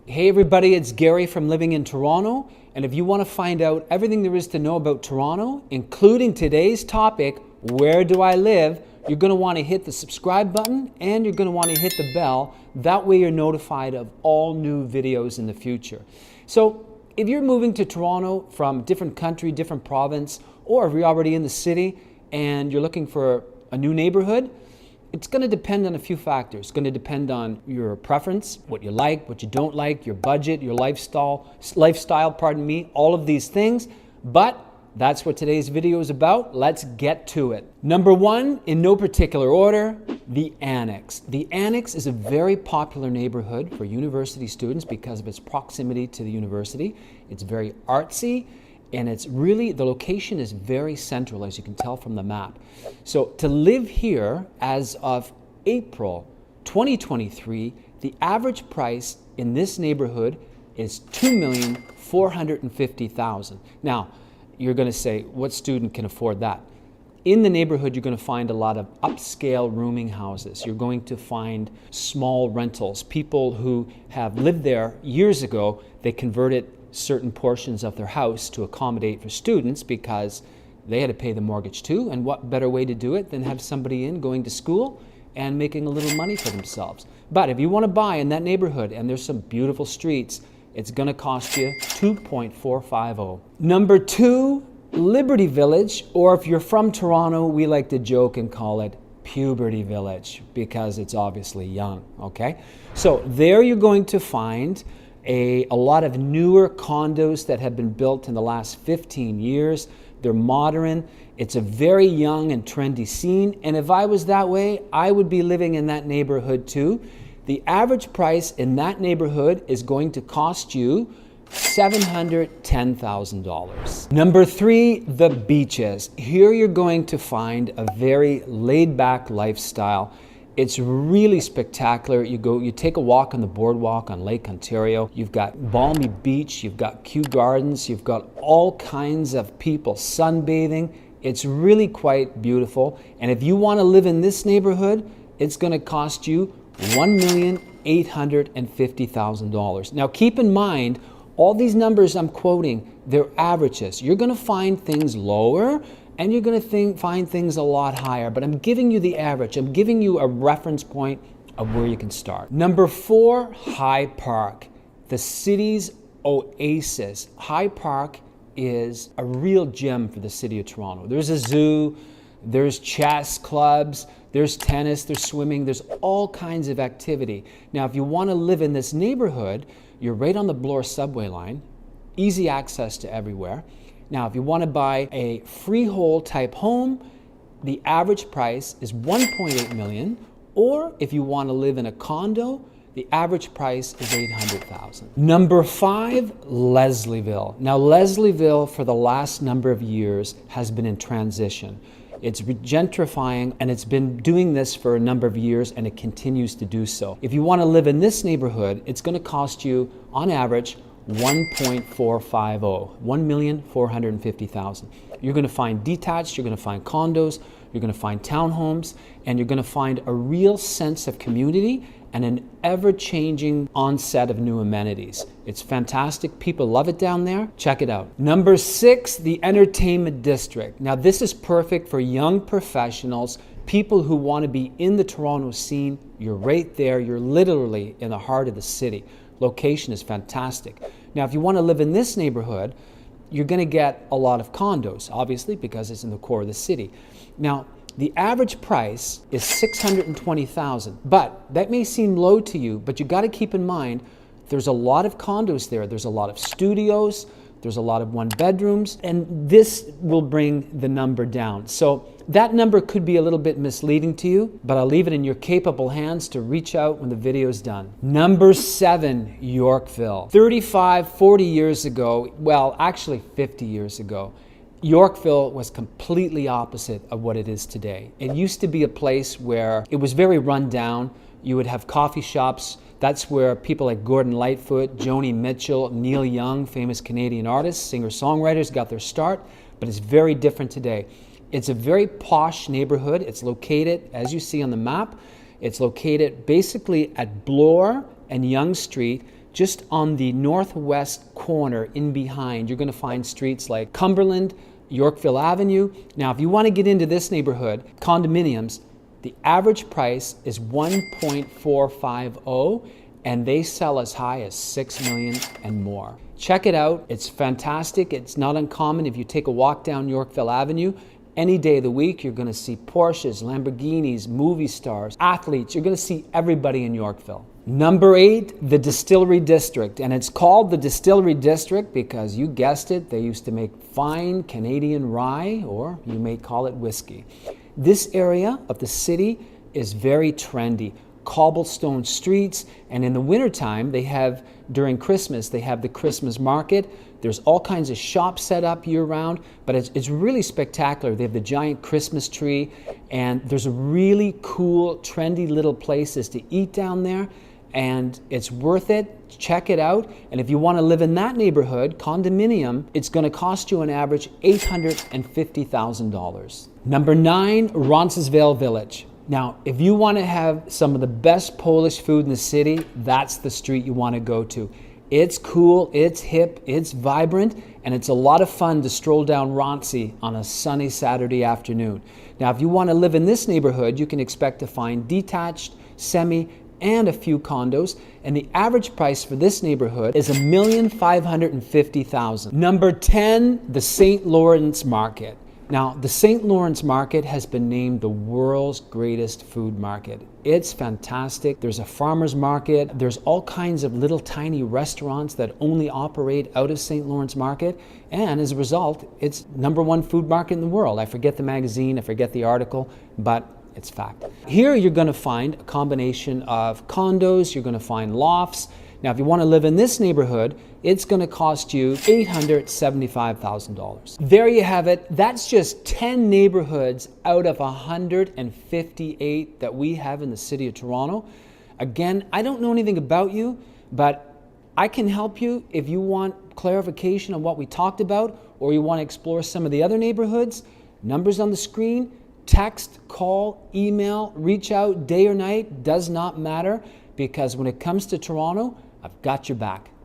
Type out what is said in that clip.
Hey everybody, it's Gary from Living in Toronto, and if you want to find out everything there is to know about Toronto, including today's topic, where do I live, you're going to want to hit the subscribe button and you're going to want to hit the bell. That way you're notified of all new videos in the future. So if you're moving to Toronto from a different country, different province, or if you're already in the city and you're looking for a new neighborhood, it's going to depend on a few factors. It's going to depend on your preference, what you like, what you don't like, your budget, your lifestyle, all of these things. But that's what today's video is about. Let's get to it. Number one, in no particular order, the Annex. The Annex is a very popular neighborhood for university students because of its proximity to the university. It's very artsy. And it's really, the location is very central, as you can tell from the map. So to live here as of April 2023, the average price in this neighborhood is $2,450,000. Now, you're going to say, what student can afford that? In the neighborhood, you're going to find a lot of upscale rooming houses. You're going to find small rentals. People who have lived there years ago, they converted certain portions of their house to accommodate for students because they had to pay the mortgage too, and what better way to do it than have somebody in going to school and making a little money for themselves. But if you want to buy in that neighborhood and there's some beautiful streets, it's going to cost you $2.450. Number two, Liberty Village, or if you're from Toronto, we like to joke and call it Puberty Village because it's obviously young, okay? So there you're going to find a lot of newer condos that have been built in the last 15 years. They're modern. It's a very young and trendy scene. And if I was that way, I would be living in that neighborhood too. The average price in that neighborhood is going to cost you $710,000. Number three, the beaches. Here you're going to find a very laid-back lifestyle. It's really spectacular. You take a walk on the boardwalk on Lake Ontario. You've got balmy beach, you've got Kew Gardens, you've got all kinds of people sunbathing. It's really quite beautiful. And if you want to live in this neighborhood, it's going to cost you $1,850,000. Now keep in mind, all these numbers I'm quoting, they're averages. You're going to find things lower, and you're going to find things a lot higher, but I'm giving you the average. I'm giving you a reference point of where you can start. Number four, High Park, the city's oasis. High Park is a real gem for the city of Toronto. There's a zoo, there's chess clubs, there's tennis, there's swimming, there's all kinds of activity. Now, if you want to live in this neighborhood, you're right on the Bloor subway line, easy access to everywhere. Now, if you want to buy a freehold type home, the average price is $1.8 million, or if you want to live in a condo, the average price is $800,000. Number five, Leslieville. Now, Leslieville for the last number of years has been in transition. It's gentrifying, and it's been doing this for a number of years, and it continues to do so. If you want to live in this neighborhood, it's going to cost you, on average, $1.450, $1,450,000. You're going to find detached, you're going to find condos, you're going to find townhomes, and you're going to find a real sense of community and an ever-changing onset of new amenities. It's fantastic. People love it down there. Check it out. Number six, the entertainment district. Now, this is perfect for young professionals, people who want to be in the Toronto scene. You're right there. You're literally in the heart of the city. Location is fantastic. Now, if you want to live in this neighborhood, you're going to get a lot of condos, obviously, because it's in the core of the city. Now, the average price is $620,000, but that may seem low to you, but you got to keep in mind, there's a lot of condos there. There's a lot of studios, there's a lot of one bedrooms, and this will bring the number down. So that number could be a little bit misleading to you, but I'll leave it in your capable hands to reach out when the video's done. Number seven, Yorkville. 35, 40 years ago, well, actually 50 years ago, Yorkville was completely opposite of what it is today. It used to be a place where it was very run down. You would have coffee shops. That's where people like Gordon Lightfoot, Joni Mitchell, Neil Young, famous Canadian artists, singer-songwriters got their start, but it's very different today. It's a very posh neighborhood. It's located, as you see on the map, it's located basically at Bloor and Yonge Street, just on the northwest corner in behind, you're going to find streets like Cumberland, Yorkville Avenue. Now, if you want to get into this neighborhood, condominiums, the average price is 1.450, and they sell as high as 6 million and more. Check it out. It's fantastic. It's not uncommon. If you take a walk down Yorkville Avenue, any day of the week, you're going to see Porsches, Lamborghinis, movie stars, athletes. You're going to see everybody in Yorkville. Number 8, the Distillery District. And it's called the Distillery District because, you guessed it, they used to make fine Canadian rye, or you may call it whiskey. This area of the city is very trendy. Cobblestone streets, and in the wintertime, during Christmas, they have the Christmas market. There's all kinds of shops set up year-round, but it's really spectacular. They have the giant Christmas tree, and there's really cool, trendy little places to eat down there, and it's worth it. Check it out. And if you want to live in that neighborhood, condominium, it's going to cost you an average $850,000. Number 9, Roncesvalles Village. Now, if you want to have some of the best Polish food in the city, that's the street you want to go to. It's cool, it's hip, it's vibrant, and it's a lot of fun to stroll down Ronci on a sunny Saturday afternoon. Now, if you want to live in this neighborhood, you can expect to find detached, semi, and a few condos, and the average price for this neighborhood is $1,550,000. Number 10, the St. Lawrence Market. Now, the St. Lawrence Market has been named the world's greatest food market. It's fantastic. There's a farmer's market. There's all kinds of little tiny restaurants that only operate out of St. Lawrence Market. And as a result, it's #1 food market in the world. I forget the magazine, I forget the article, but it's fact. Here you're going to find a combination of condos, you're going to find lofts. Now, if you want to live in this neighborhood, it's going to cost you $875,000. There you have it. That's just 10 neighborhoods out of 158 that we have in the city of Toronto. Again, I don't know anything about you, but I can help you if you want clarification on what we talked about, or you want to explore some of the other neighborhoods. Numbers on the screen. Text, call, email, reach out, day or night, does not matter, because when it comes to Toronto, I've got your back.